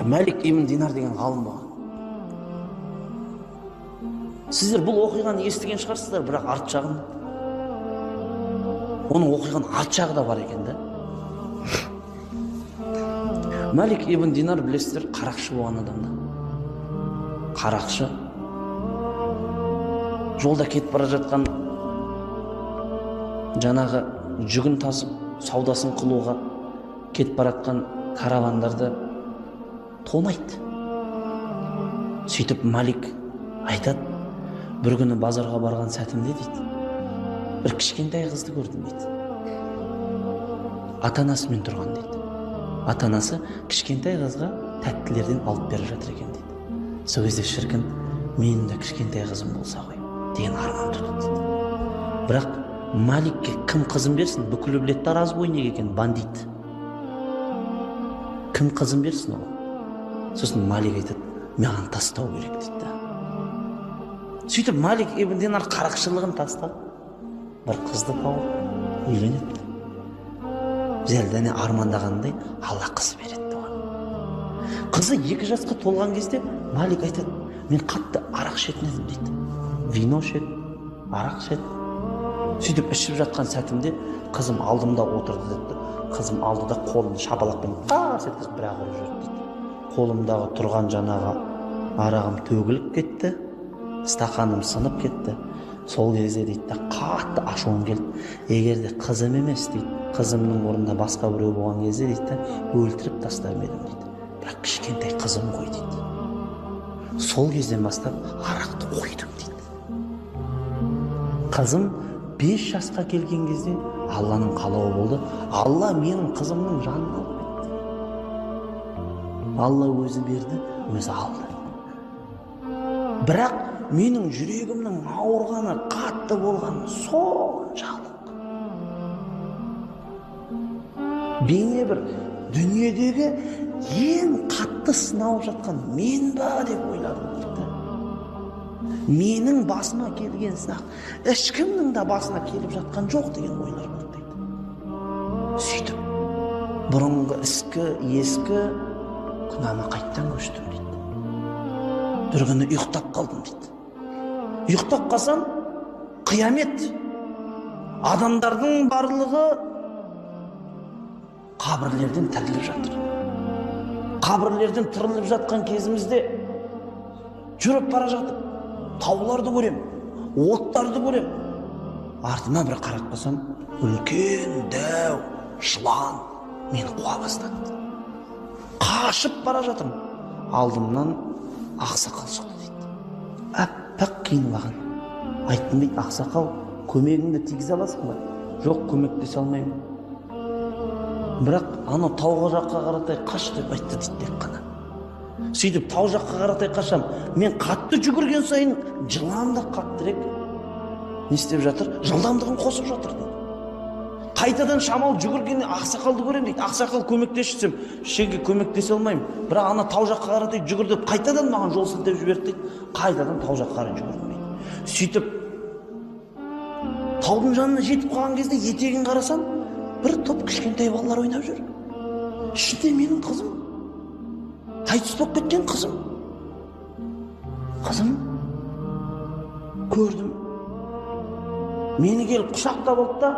Мәлик ибн Динар деген ғалым болған. Сіздер бұл оқиғаны естіген шығарсыздар, бірақ арт жағын, оның оқиғаның арт жағы да бар екен да. Мәлик ибн Динар, білесіздер, қарақшы болған адам да. Қарақшы. Жолда кетіп бара жатқан жаңағы жүгін тасып, саудасын қылуға кетіп баратқан каравандарды тонайды. Сөйтіп Мәлик айтады, бір күні базарға барған сәтімде дейді, бір кішкентай қызды көрдім дейді. Ата-анасымен тұрған дейді. Ата-анасы кішкентай қызға тәттілерден алып беріп жатыр екен дейді. Сол кезде шіркін, менің де кішкентай қызым болса ғой деген арман туды дейді. Бірақ Мәликке кім қызын берсін? Бүкілі білетті тараз бойнек екен, бандит. Кім қызын берсін ол? Сосын Мәлик айтады, маған тастау керек дейді. Сөйтіп Мәлик ибн Динар қарақшылығын тастап, бір қызды тауып үйленеді. Зәлдәне армандағандай Алла қыз береді оған. Қызы 2 жасқа толған кезде Мәлик айтады, мен қатты арақ ішетін едім дейді. Вино ішеді, арақ ішеді. Сөйтіп ішіп жатқан сәтімде қызым алдымда отырды дейді. Қызым алдыда қолын шапалақпен тарс еткізіп бір-ақ ұрып жүрді дейді. Қолымдағы тұрған жаңағы арағым төгіліп кетті, стақаным сынып кетті. Сол кезде дейді, қатты ашуым келді. Егер де қызым емес дейді, қызымның орнында басқа біреу болған кезде дейді, өлтіріп тастар едім дейді. Бірақ кішкентай қызым ғой дейді. Сол кезден бастап арақты қойдым дейді. Қызым 5 жасқа келген кезде Алланың қалауы болды. Алла менің қызымның жанын алып кетті. Алла өзі берді, өзі алды. Бірақ менің жүрегімнің ауырғаны, қатты болғаны соншалық. Бейне бір дүниедегі ең қатты сынау жатқан мен ба деп ойладым дейді. Менің басыма келген сынақ ешкімнің де басына келіп жатқан жоқ деген ойлар болды дейді. Сөйтіп бұрынғы ескі күнәма қайттан көштім дейді. Бір күні ұйықтап қалдым дейді. Ұйықтап қалсам, қиямет. Адамдардың барлығы қабірлерден тіріліп жатыр. Қабірлерден тіріліп жатқан кезімізде жүріп бара жатып, тауларды көрем, оттарды көрем. Артыма бір қарап қалсам, үлкен, дәу, жылан мені қуа бастады. Қашып бара жатырмын. Алдымнан ақсақал шықты дейді. Аппақ киініп. Айттым дейді, ақсақал, көмегіңді тигізе аласың ба? Жоқ, көмектесе алмаймын. Бірақ ана тауға жаққа қаратай қаш деп айтты дейді тек қана. Сөйтіп тау жаққа қаратай қашам. Мен қатты жүгірген сайын жылан да қаттырек не істеп жатыр? Жылдамдығын қосып жатыр дейді. Қайтадан шамал жүгіргенде ақсақалды көрем дейді. Ақсақал көмектесшісем, шеге көмектесе алмаймын. Бірақ ана тау жаққа қаратай жүгірді, қайтадан маған жол сілтеп жіберді дейді. Қайтадан тау жаққа қарай жүгірдім дейді. Сөйтіп таудың жанына жетіп қалған кезде етегін қарасам, бір топ кішкентай балалар ойнап жүр. Ішінде менің қызым, қайтыс болып кеткен қызым. Қызым көрдім. Мені келіп құшақтап алды да,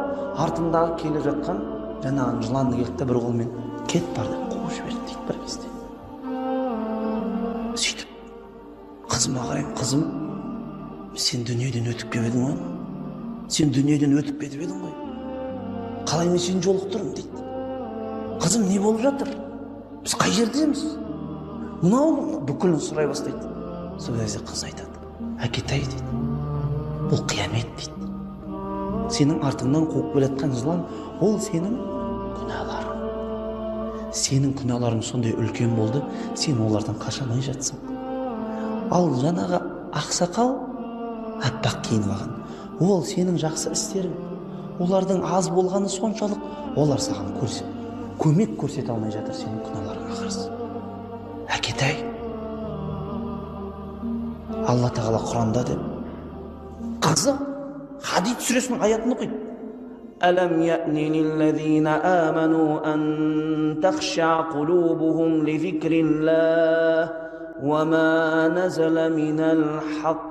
артымдағы келе жатқан жаңағы жыланды келді бір қолмен кет бар деп қуып жіберді дейді бір кезде. Сөйтіп қызыма қараймын, қызым, сен дүниеден өтіп келіп едің ғой? Сен дүниеден өтіп кетіп едің ғой? Қалай мен сені жолықтырдым дейді. Қызым, не болып жатыр? Біз қай жердеміз? Мынау бүкілін сұрай бастайды. Сол кезде қыз айтады, әкетай дейді, бұл қиямет дейді. Сенің артыңнан қуып келатқан жылан, ол сенің күнәларың. Сенің күнәларың сондай үлкен болды, сен олардан қашамай жатсың. Ал жаңағы ақсақал аппақ киініп алған, ол сенің жақсы істерің. Олардың аз болғаны соншалық, олар саған көмек көрсете алмай жатыр сенің күнәларыңа қарсы. Әкетай, Алла тағала Құранда деп, қызы Хадид сүресінің аятын оқиды. ألم يأن للذين آمنوا أن تخشع قلوبهم لذكر الله وما نزل من الحق.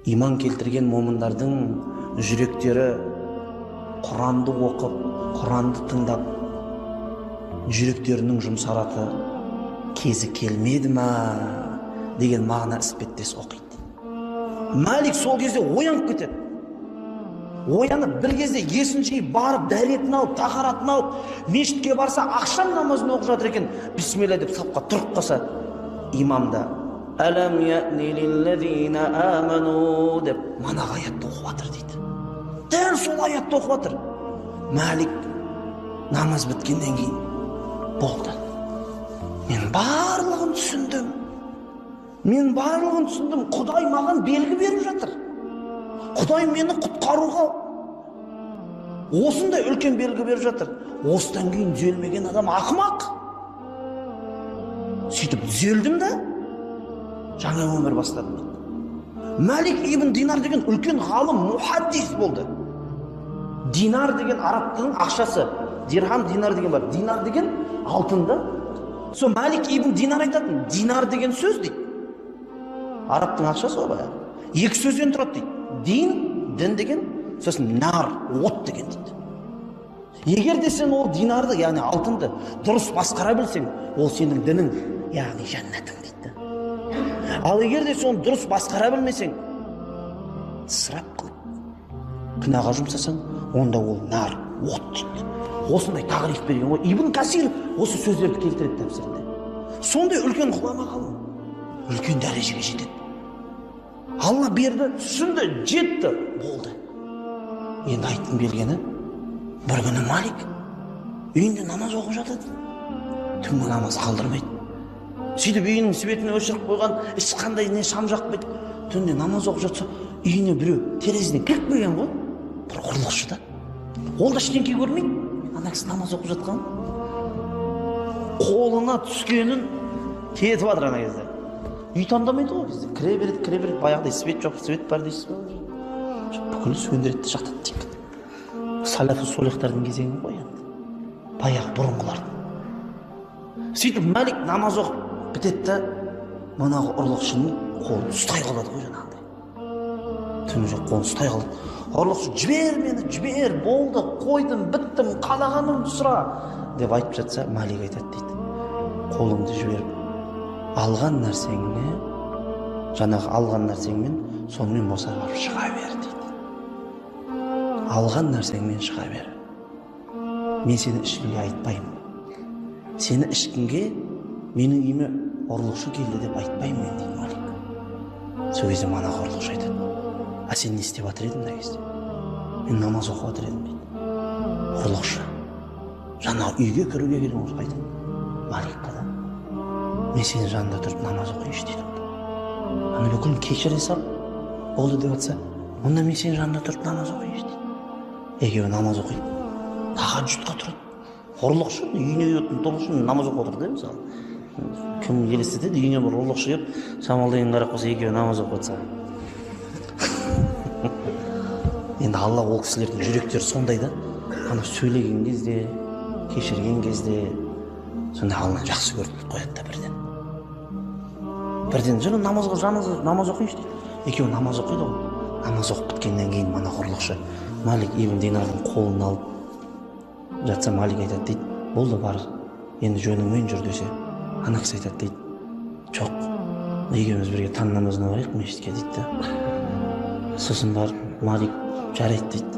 İman keltirген момындардың жүректері Құранды оқып, Құранды тыңдап, жүректерінің жұмсараты кезі келмеді ма деген мағына іспеттес оқиды. Малик сол кезде оянып кетеді. Оянып бір кезде есін жиып барып, дәретін алып, тахаратын алып, мешітке барса, ақшам намазын оқып жатыр екен. Бисмилла деп сапқа тұрып қалса, имам да «Әләм я'ни лиллазина аману» деп манағы аятты оқып жатыр дейді. Дәл сол аятты оқып жатыр. Малик намаз біткеннен кейін болды. Мен барлығын түсіндім. Құдай маған белгі беріп жатыр. Құдай мені құтқаруға осындай үлкен белгі беріп жатыр. Осыдан кейін түзелмеген адам ақымақ. Сөйтіп түзелдім да жаңа өмір бастадым. Малик ибн Динар деген үлкен ғалым, мухаддис болды. Динар деген арабтың ақшасы. Дирхам, динар деген бар. Динар деген алтынды. Сол Малик ибн Динар айтатын, динар деген сөз дейді. Арабтың ақшасы ғой баяғы. Екі сөзден тұрады дейді. Дин деген, сосын нар, от деген дейді. Егер де сен ол динарды, яғни алтынды дұрыс басқара білсең, ол сенің дінің, яғни жәннатың дейді. Ал егер де соны дұрыс басқара білмесең, ысырап қылып, күнәға жұмсасаң, онда ол нар, от дейді. Осындай тағриф берген ғой. Ибн Касир осы сөздерді келтіреді тәпсірінде. Сондай үлкен ғұлама ғалым, үлкен дәрежеге жетеді. Алла берді, түсінді, жетті, болды. Енді айттым белгені, бір күні Малик үйінде намаз оқып жатады. Түнгі намаз қалдырмайды. Сөйтіп үйінің светіне өшіріп қойған, ешқандай не шам жақпайды. Түнде намаз оқып жатса, үйіне біреу терезеден кіріп келген ғой. Бір ұрлықшы да. Ол да ештеңе көрмейді. Ана кісі намаз оқып жатқан. Қолына түскенін кетіп жатыр ана кезде. Үй таңдамайды ғой бізде. Кіре береді, баяғыдай свет жоқ, свет бар дейсіз ба? Бүкіл сөндіреді, жақтады дейік. Салафы солихтардың кезеңі ғой енді. Баяғы бұрынғылардың. Сөйтіп Малик намаз оқып бітетті, манағы ұрлықшының қолын ұстай қалады ғой жаңағыдай. Түні жоқ қолын ұстай қалады. Ұрлықшы, жібер мені, жібер, болды, қойдым, біттім, қалағанымды сұра деп айтып жатса, Малик айтады дейді. Қолыңды жіберіп, алған нәрсеңмен сонымен босап шыға бер дейді. Алған нәрсеңмен шыға бер. Мен сені ешкімге айтпаймын. Сені ешкімге менің үйіме ұрлықшы келді деп айтпаймын мен дейді Малик. Сол кезде манағы ұрлықшы айтады. А сен не істеп жатыр едің мына кезде? Мен намаз оқып жатыр едім дейді. Ұрлықшы. Жаңағы үйге кіруге келген осы айтады. Маликқа да. Мен сенің жанында тұрып намаз оқиыншы дейді. Ана бүкілін кешіре сал, болды деп жатса, онда мен сенің жанында тұрып намаз оқиыншы дейді. Екеуі намаз оқиды. Тахаджудқа тұрады. Ұрлықшы үйіне келетін тұрлықшы намаз оқып отыр дейді мысалы. Кім елестетеді, үйіне бір ұрлықшы келіп, шамалдайын қарап қойса, екеуі намаз оқып жатса. Енді Алла ол кісілердің жүректері сондай да, ана сөйлеген кезде, кешірген кезде, сонда Алланы жақсы көріп қояды да бірден жүрі намаз оқиыншы дейді. Екеуі намаз оқиды ғой. Намаз оқып біткеннен кейін мана ұрлықшы Малик ибн Динардың қолын алып жатса, Малик айтады дейді, болды бар, енді жөніңмен жүр десе, ана кісі айтады дейді, жоқ, екеуміз бірге таң намазына барайық мешітке дейді. Сосын бар, Малик жарайды дейді.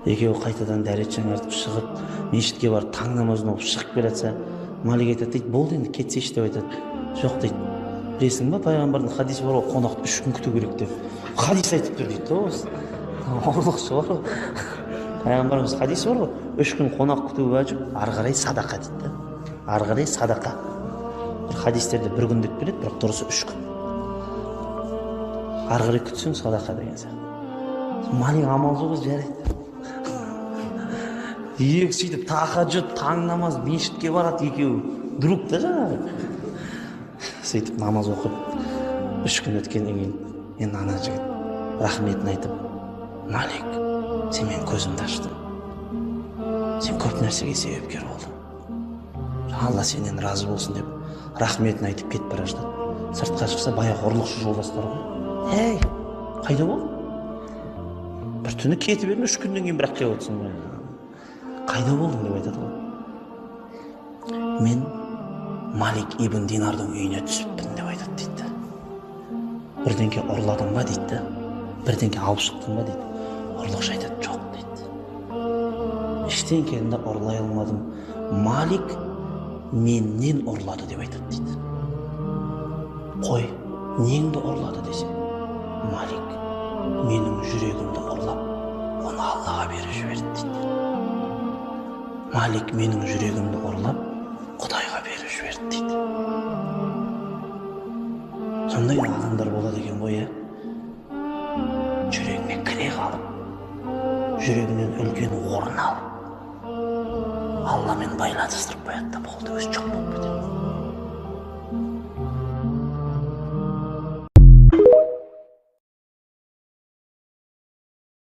Екеуі қайтадан дәрет жаңартып шығып, мешітке барып таң намазын оқып шығып келе жатса, Малик айтады дейді, болды енді кетсейші деп айтады. Жоқ дейді. Білесің ба, пайғамбардың хадисі бар ғой, қонақты 3 күн күту керек деп. Хадис айтып тұр дейді осы. Ұрлықшы бар ғой. Пайғамбарымыз хадисі бар ғой, 3 күн қонақ күту уәжіп, ары қарай садақа дейді. Ары қарай садақа. Хадистерде 1 күн деп келеді, бірақ дұрысы 3 күн. Ары қарай күтсең садақа деген сияқты. Малик амал жоқ жарайды. Екі сөйтіп тахаджуд, таң намаз, мешітке барады екеуі. Друг та жаңағы. Сөйтіп намаз оқып, 3 күн өткеннен кейін енді ана жігіт рахметін айтып, Малик, Сен мен көзімді аштың. Сен көп нәрсеге себепкер болдың. Алла сенен разы болсын деп рахметін айтып кетіп бара жатады. Сыртқа шықса баяғы ұрлықшы жолдастар ғой. Ей, қайда бол? Бір түні кетіп едім, 3 күннен кейін бірақ келіп отырсың ғой. Қайда болдың деп айтады ғой. Мен Малик ибн Динардың үйіне түсіппін деп айтады дейді. Бірдеңке ұрладың ба дейді. Бірдеңке алып шықтың ба дейді. Ұрлықшы айтады, жоқ дейді. Ештеңкені ұрлай алмадым. Малик менен ұрлады деп айтады дейді. Қой, неңді ұрлады десе, Малик менің жүрегімді ұрлап, оны Аллаға беріп жіберді дейді. Малик менің жүрегімді ұрлап, Құдайға беріп жіберді дейді. Сондай адамдар болады екен ғой, жүрегіне кіре қалып, жүрегінен үлкен орын алып, Алламен байланыстырып қояды да болды, өзі жоқ болып кетеді.